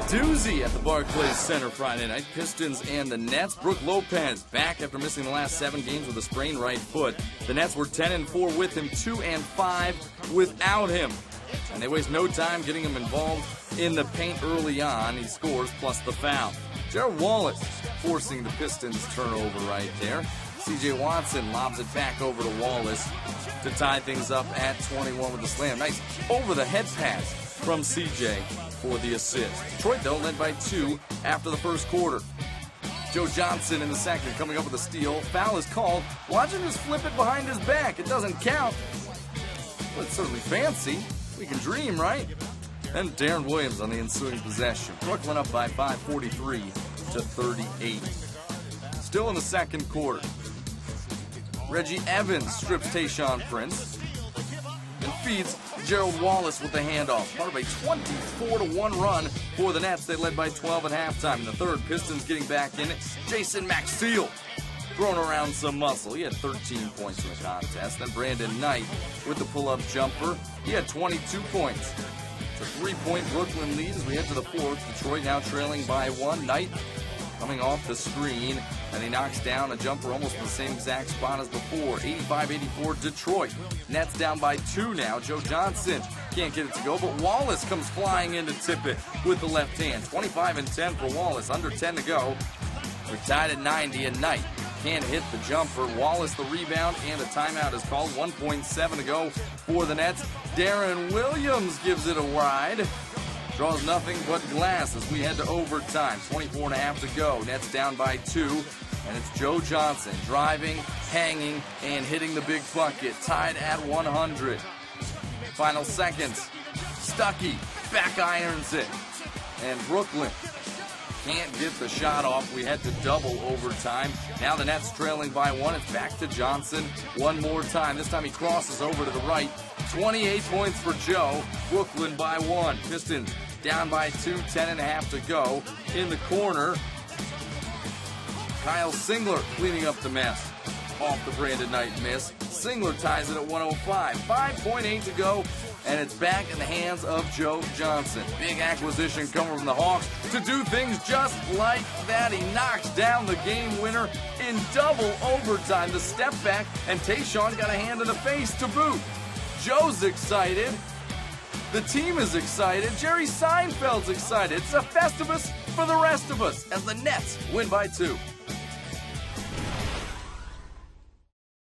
doozy at the Barclays Center Friday night. Pistons and the Nets. Brook Lopez back after missing the last 7 games with a sprained right foot. The Nets were 10-4 with him, 2-5 without him. And they waste no time getting him involved in the paint early on. He scores plus the foul. Gerald Wallace forcing the Pistons turnover right there. C.J. Watson lobs it back over to Wallace to tie things up at 21 with the slam. Nice over-the-head pass from C.J. for the assist. Detroit, though, led by 2 after the first quarter. Joe Johnson in the second coming up with a steal. Foul is called. Watch him just flip it behind his back. It doesn't count. But it's certainly fancy. We can dream, right? Then Darren Williams on the ensuing possession. Brooklyn up by 5, 43-38. Still in the second quarter. Reggie Evans strips Tayshaun Prince and feeds Gerald Wallace with the handoff. Part of a 24-1 run for the Nets. They led by 12 at halftime. In the third, Pistons getting back in it. Jason Maxiell throwing around some muscle. He had 13 points in the contest. Then Brandon Knight with the pull-up jumper. He had 22 points. It's a 3-point Brooklyn lead as we head to the fourth. Detroit now trailing by 1. Knight coming off the screen, and he knocks down a jumper almost in the same exact spot as before. 85-84 Detroit. Nets down by 2 now. Joe Johnson can't get it to go, but Wallace comes flying in to tip it with the left hand. 25-10 for Wallace. Under 10 to go. We're tied at 90, and Knight can't hit the jumper. Wallace the rebound, and a timeout is called. 1.7 to go for the Nets. Darren Williams gives it a ride. Draws nothing but glass as we head to overtime. 24.5 to go. Nets down by 2. And it's Joe Johnson driving, hanging, and hitting the big bucket. Tied at 100. Final seconds. Stuckey back irons it. And Brooklyn can't get the shot off. We head to double overtime. Now the Nets trailing by 1. It's back to Johnson one more time. This time he crosses over to the right. 28 points for Joe. Brooklyn by 1. Pistons down by 2. 10.5 to go. In the corner, Kyle Singler cleaning up the mess off the Brandon Knight miss. Singler ties it at 105. 5.8 to go, and it's back in the hands of Joe Johnson. Big acquisition coming from the Hawks to do things just like that. He knocks down the game winner in double overtime. The step back, and Tayshaun got a hand in the face to boot. Joe's excited. The team is excited. Jerry Seinfeld's excited. It's a Festivus for the rest of us as the Nets win by 2.